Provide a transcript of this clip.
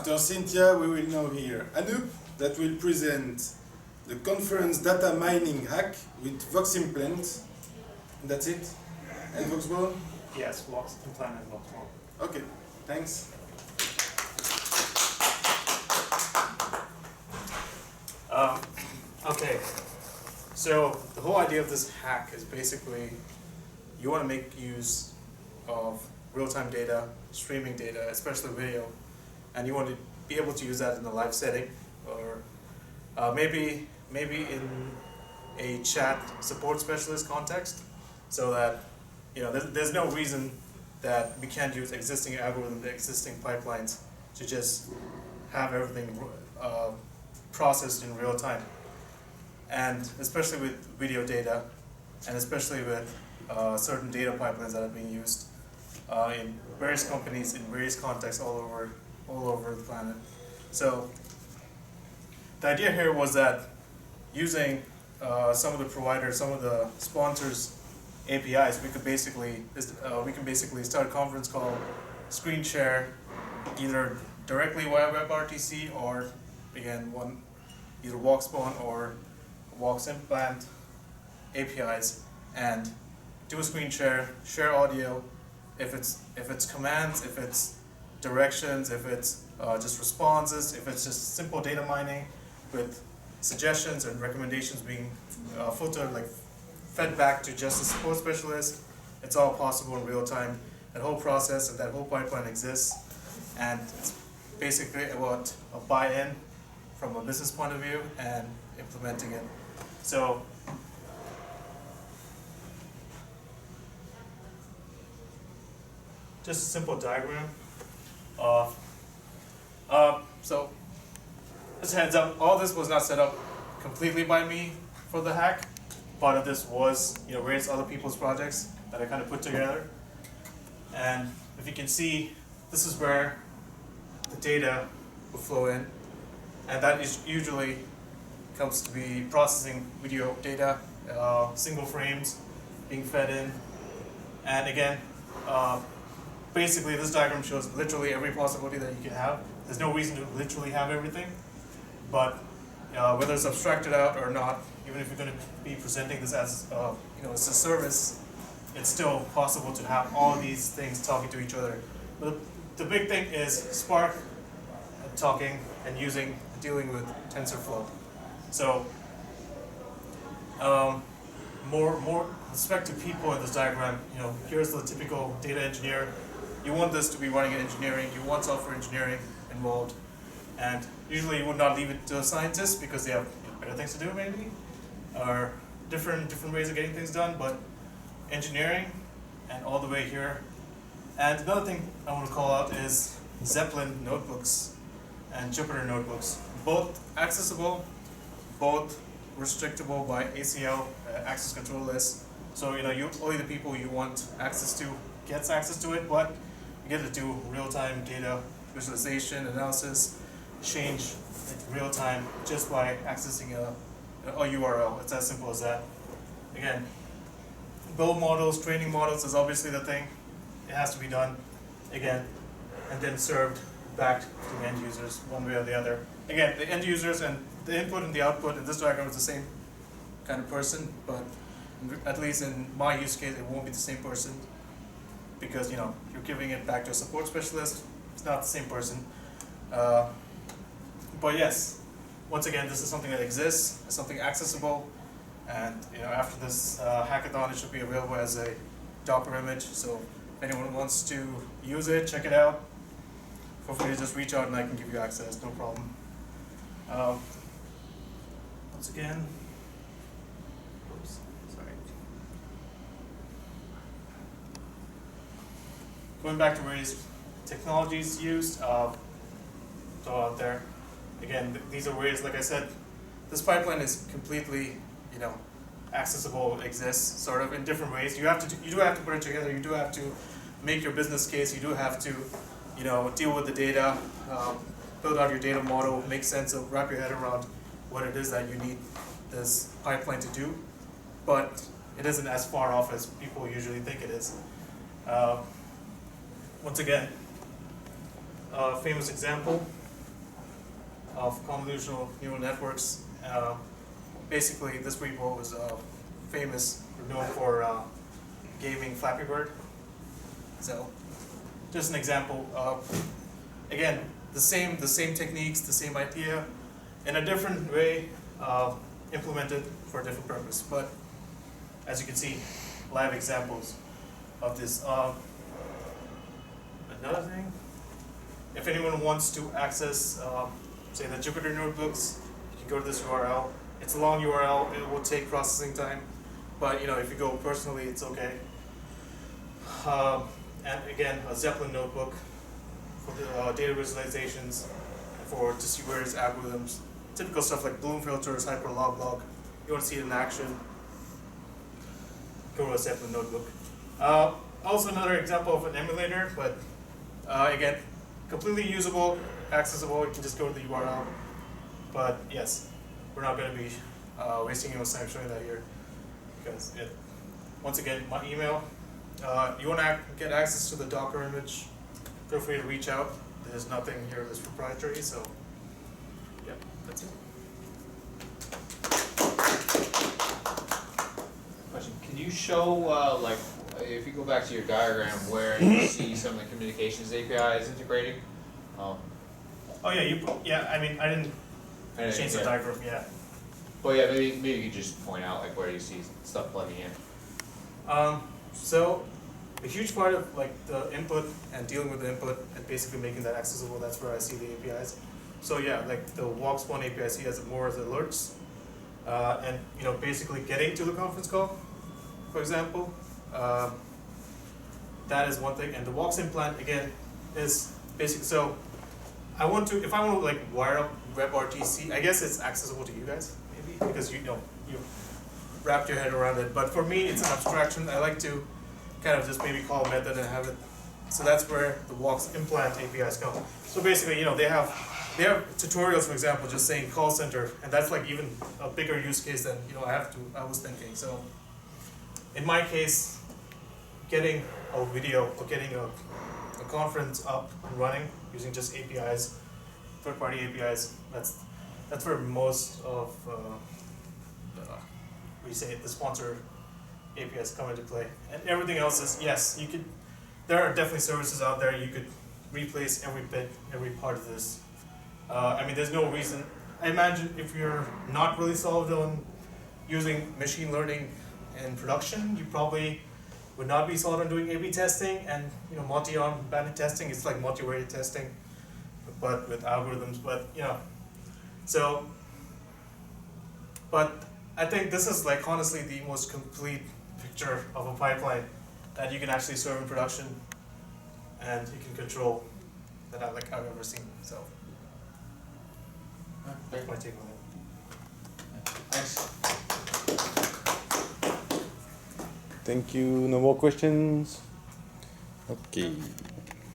After Cynthia, we will now hear Anup that will present the conference data mining hack with Vox implant. That's it? And Voxbone? Yes, Vox implant and Voxbone. Okay, thanks. Okay, so the whole idea of this hack is basically you want to make use of real-time data, streaming data, especially video, and you want to be able to use that in a live setting, or maybe in a chat support specialist context, so that there's no reason that we can't use existing algorithms, existing pipelines to just have everything processed in real time. And especially with video data, and especially with certain data pipelines that are being used in various companies, in various contexts all over the planet. So the idea here was that using some of the providers, some of the sponsors' APIs, we can basically start a conference call, screen share, either directly via WebRTC or again either Voxbone or Vox implant APIs, and do a screen share, share audio. If it's commands, if it's directions, if it's just responses, if it's just simple data mining with suggestions and recommendations being filtered, like fed back to just a support specialist, it's all possible in real time. That whole process and that whole pipeline exists, and it's basically about a buy-in from a business point of view and implementing it. So just a simple diagram. So just heads up, all this was not set up completely by me for the hack. Part of this was various other people's projects that I kind of put together. And if you can see, this is where the data will flow in, and that is usually comes to be processing video data, single frames being fed in. And again, basically this diagram shows literally every possibility that you can have. There's no reason to literally have everything, but whether it's abstracted out or not, even if you're going to be presenting this as as a service, it's still possible to have all these things talking to each other. But the big thing is Spark talking and dealing with TensorFlow. So more respect to people in this diagram. Here's the typical data engineer. You want this to be running in engineering. You want software engineering involved, and usually you would not leave it to a scientist because they have better things to do, maybe, or different ways of getting things done. But engineering and all the way here. And another thing I want to call out is Zeppelin notebooks and Jupyter notebooks, both accessible, both restrictable by ACL, access control list. So only the people you want access to gets access to it, but you get to do real-time data visualization, analysis, change in real time just by accessing a URL. It's as simple as that. Again, build models, training models is obviously the thing. It has to be done again, and then served back to the end users one way or the other. Again, the end users and the input and the output in this diagram is the same kind of person, but at least in my use case, it won't be the same person because you're giving it back to a support specialist. It's not the same person. But yes, once again, this is something that exists, it's something accessible, and after this hackathon, it should be available as a Docker image. So if anyone wants to use it, check it out. Feel free to just reach out and I can give you access, no problem. Once again, oops, sorry. Going back to various technologies used, so out there. Again, these are ways, like I said, this pipeline is completely, accessible, exists sort of in different ways. You do have to put it together. You do have to make your business case. You do have to, deal with the data, build out your data model, make sense of, wrap your head around what it is that you need this pipeline to do. But it isn't as far off as people usually think it is. Once again, famous example, of convolutional neural networks. Basically, this repo was famous, known for gaming Flappy Bird. So, just an example. Again, the same techniques, the same idea, in a different way, implemented for a different purpose. But as you can see, live examples of this. Another thing, if anyone wants to access, say, the Jupyter notebooks, you can go to this URL. It's a long URL. It will take processing time, but if you go personally, it's okay. And again, a Zeppelin notebook for the data visualizations, for to see where its algorithms, typical stuff like Bloom filters, hyperlog. You want to see it in action, go to a Zeppelin notebook. Also another example of an emulator, but again, completely usable, accessible. You can just go to the URL. But yes, we're not going to be wasting anyone's time showing that here, because once again, my email. You want to get access to the Docker image, feel free to reach out. There's nothing here that's proprietary, so yeah, that's it. Question: can you show, like, if you go back to your diagram where you see some of the communications APIs integrating? Oh yeah, I mean, I didn't change the diagram, yeah. Well, yeah, maybe you could just point out like where you see stuff plugging in. So a huge part of like the input and dealing with the input and basically making that accessible, that's where I see the APIs. So yeah, like the walk-spawn API I see as more as alerts, and basically getting to the conference call, for example. That is one thing, and the walks implant again is basic. So if I want to like wire up WebRTC, I guess it's accessible to you guys maybe because you wrapped your head around it. But for me, it's an abstraction. I like to kind of just maybe call a method and have it. So that's where the walks implant APIs come. So basically, they have tutorials, for example, just saying call center, and that's like even a bigger use case than I was thinking. So in my case, getting a video or getting a conference up and running using just APIs, third-party APIs, that's where most of the sponsor APIs come into play. And everything else is, yes, there are definitely services out there you could replace every part of this. I mean, there's no reason. I imagine if you're not really solid on using machine learning in production, you probably would not be solid on doing A/B testing and multi-bandit testing. It's like multivariate testing, but with algorithms. But but I think this is like honestly the most complete picture of a pipeline that you can actually serve in production and you can control that I've ever seen. So that's my take on it. Thanks. Thank you. No more questions? Okay.